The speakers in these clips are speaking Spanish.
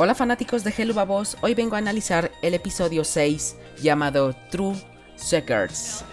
Hola fanáticos de Hello Babos, hoy vengo a analizar el episodio 6 llamado True Secrets.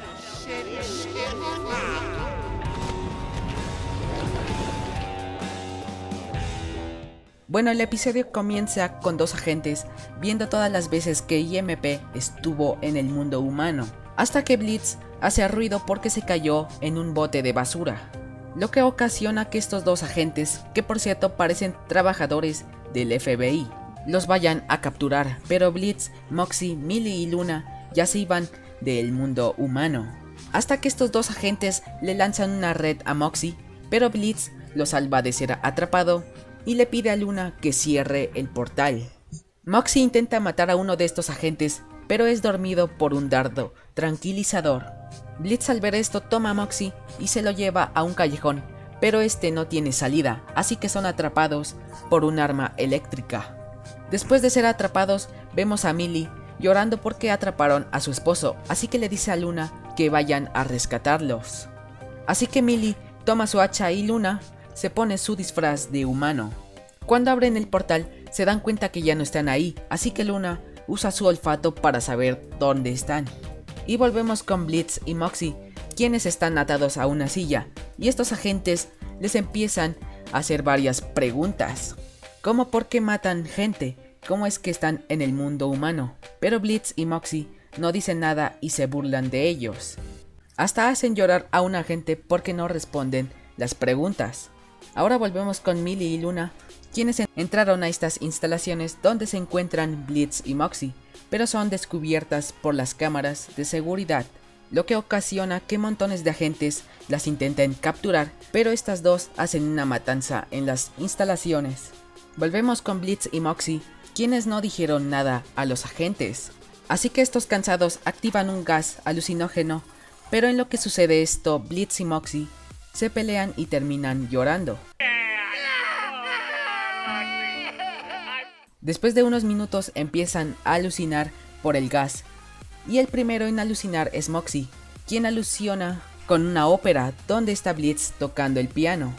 Bueno, el episodio comienza con dos agentes viendo todas las veces que IMP estuvo en el mundo humano, hasta que Blitz hace ruido porque se cayó en un bote de basura, lo que ocasiona que estos dos agentes, que por cierto parecen trabajadores del FBI, los vayan a capturar, pero Blitz, Moxie, Millie y Luna ya se iban del mundo humano, hasta que estos dos agentes le lanzan una red a Moxie, pero Blitz lo salva de ser atrapado y le pide a Luna que cierre el portal. Moxie intenta matar a uno de estos agentes, pero es dormido por un dardo tranquilizador. Blitz al ver esto toma a Moxie y se lo lleva a un callejón, pero este no tiene salida, así que son atrapados por un arma eléctrica. Después de ser atrapados, vemos a Millie llorando porque atraparon a su esposo, así que le dice a Luna que vayan a rescatarlos. Así que Millie toma su hacha y Luna se pone su disfraz de humano. Cuando abren el portal se dan cuenta que ya no están ahí, así que Luna usa su olfato para saber dónde están. Y volvemos con Blitz y Moxie, quienes están atados a una silla, y estos agentes les empiezan a hacer varias preguntas, como por qué matan gente, cómo es que están en el mundo humano, pero Blitz y Moxie no dicen nada y se burlan de ellos. Hasta hacen llorar a un agente porque no responden las preguntas. Ahora volvemos con Millie y Luna, quienes entraron a estas instalaciones donde se encuentran Blitz y Moxie, pero son descubiertas por las cámaras de seguridad, lo que ocasiona que montones de agentes las intenten capturar, pero estas dos hacen una matanza en las instalaciones. Volvemos con Blitz y Moxie, quienes no dijeron nada a los agentes, así que estos cansados activan un gas alucinógeno, pero en lo que sucede esto, Blitz y Moxie se pelean y terminan llorando. Después de unos minutos empiezan a alucinar por el gas, y el primero en alucinar es Moxie, quien alucina con una ópera donde está Blitz tocando el piano.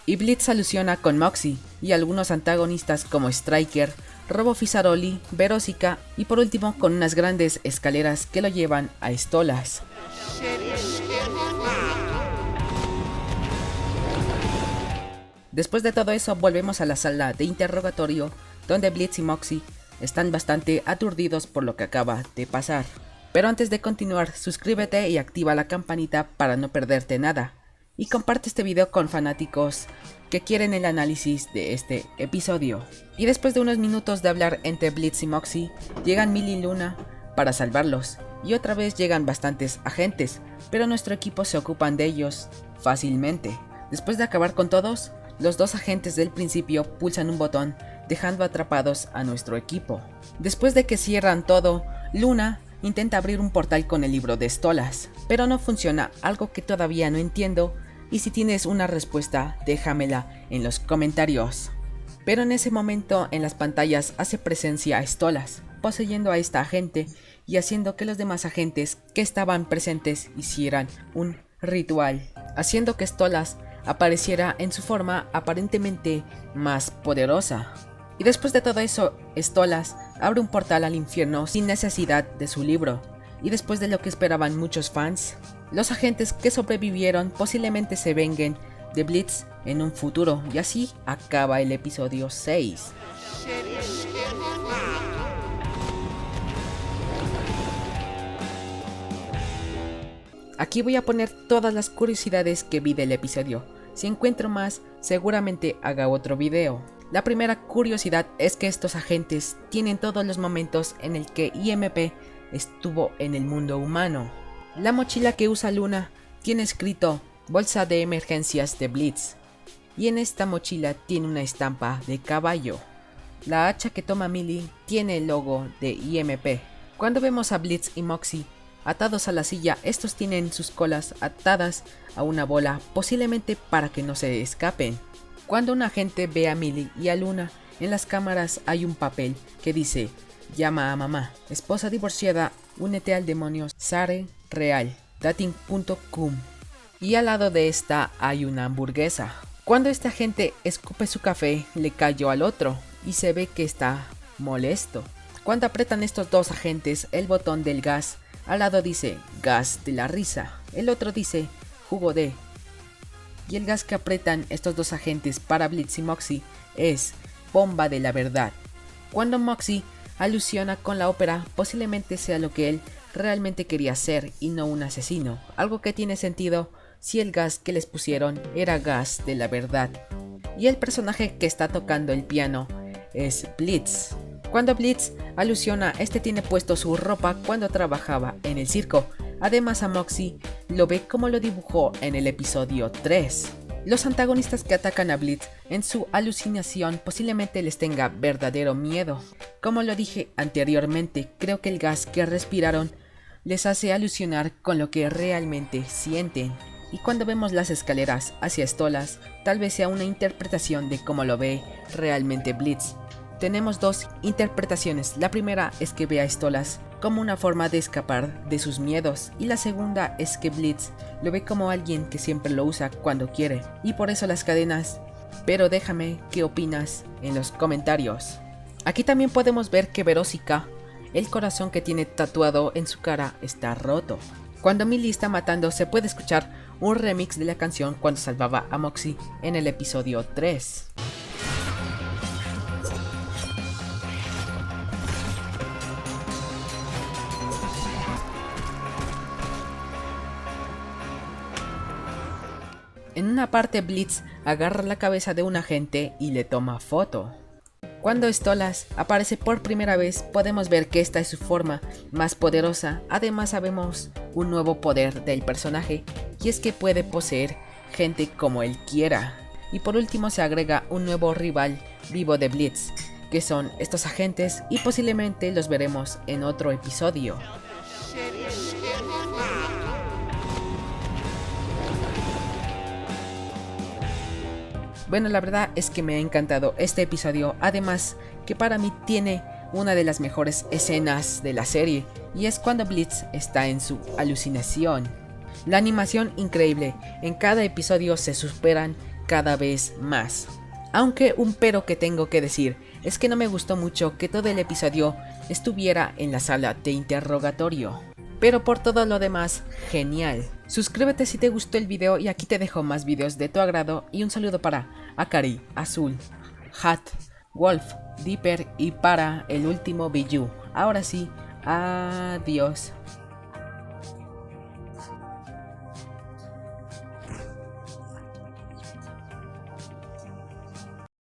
Y Blitz alusiona con Moxie y algunos antagonistas como Striker, Robo Fissaroli, Verósica y por último con unas grandes escaleras que lo llevan a Stolas. Después de todo eso volvemos a la sala de interrogatorio donde Blitz y Moxie están bastante aturdidos por lo que acaba de pasar. Pero antes de continuar, suscríbete y activa la campanita para no perderte nada. Y comparte este video con fanáticos que quieren el análisis de este episodio. Y después de unos minutos de hablar entre Blitz y Moxie, llegan Millie y Luna para salvarlos. Y otra vez llegan bastantes agentes, pero nuestro equipo se ocupan de ellos fácilmente. Después de acabar con todos, los dos agentes del principio pulsan un botón, dejando atrapados a nuestro equipo. Después de que cierran todo, Luna intenta abrir un portal con el libro de Stolas, pero no funciona, algo que todavía no entiendo, y si tienes una respuesta, déjamela en los comentarios. Pero en ese momento en las pantallas hace presencia a Stolas, poseyendo a esta agente y haciendo que los demás agentes que estaban presentes hicieran un ritual, haciendo que Stolas apareciera en su forma aparentemente más poderosa. Y después de todo eso, Stolas abre un portal al infierno sin necesidad de su libro. Y después de lo que esperaban muchos fans, los agentes que sobrevivieron posiblemente se venguen de Blitz en un futuro. Y así acaba el episodio 6. Aquí voy a poner todas las curiosidades que vi del episodio. Si encuentro más, seguramente haga otro video. La primera curiosidad es que estos agentes tienen todos los momentos en el que IMP estuvo en el mundo humano. La mochila que usa Luna tiene escrito Bolsa de Emergencias de Blitz, y en esta mochila tiene una estampa de caballo. La hacha que toma Millie tiene el logo de IMP. Cuando vemos a Blitz y Moxie atados a la silla, estos tienen sus colas atadas a una bola, posiblemente para que no se escapen. Cuando un agente ve a Millie y a Luna, en las cámaras hay un papel que dice: llama a mamá, esposa divorciada, únete al demonio Sare Real, dating.com. Y al lado de esta hay una hamburguesa. Cuando este agente escupe su café, le cayó al otro y se ve que está molesto. Cuando apretan estos dos agentes el botón del gas, al lado dice gas de la risa, el otro dice jugo de. Y el gas que apretan estos dos agentes para Blitz y Moxie es bomba de la verdad. Cuando Moxie alusiona con la ópera, posiblemente sea lo que él realmente quería ser y no un asesino, algo que tiene sentido si el gas que les pusieron era gas de la verdad. Y el personaje que está tocando el piano es Blitz. Cuando Blitz alusiona, este tiene puesto su ropa cuando trabajaba en el circo. Además a Moxie lo ve como lo dibujó en el episodio 3. Los antagonistas que atacan a Blitz en su alucinación posiblemente les tenga verdadero miedo. Como lo dije anteriormente, creo que el gas que respiraron les hace alusionar con lo que realmente sienten. Y cuando vemos las escaleras hacia Stolas, tal vez sea una interpretación de cómo lo ve realmente Blitz. Tenemos dos interpretaciones. La primera es que ve a Stolas como una forma de escapar de sus miedos, y la segunda es que Blitz lo ve como alguien que siempre lo usa cuando quiere, y por eso las cadenas. Pero déjame qué opinas en los comentarios. Aquí también podemos ver que Verósica, el corazón que tiene tatuado en su cara, está roto. Cuando Millie está matando se puede escuchar un remix de la canción cuando salvaba a Moxie en el episodio 3. En una parte Blitz agarra la cabeza de un agente y le toma foto. Cuando Stolas aparece por primera vez podemos ver que esta es su forma más poderosa. Además sabemos un nuevo poder del personaje, y es que puede poseer gente como él quiera. Y por último se agrega un nuevo rival vivo de Blitz, que son estos agentes, y posiblemente los veremos en otro episodio. Bueno, la verdad es que me ha encantado este episodio, además que para mí tiene una de las mejores escenas de la serie, y es cuando Blitz está en su alucinación. La animación increíble, en cada episodio se superan cada vez más. Aunque un pero que tengo que decir es que no me gustó mucho que todo el episodio estuviera en la sala de interrogatorio. Pero por todo lo demás, genial. Suscríbete si te gustó el video, y aquí te dejo más videos de tu agrado, y un saludo para Akari, Azul, Hat, Wolf, Dipper y para el último Biju. Ahora sí, adiós.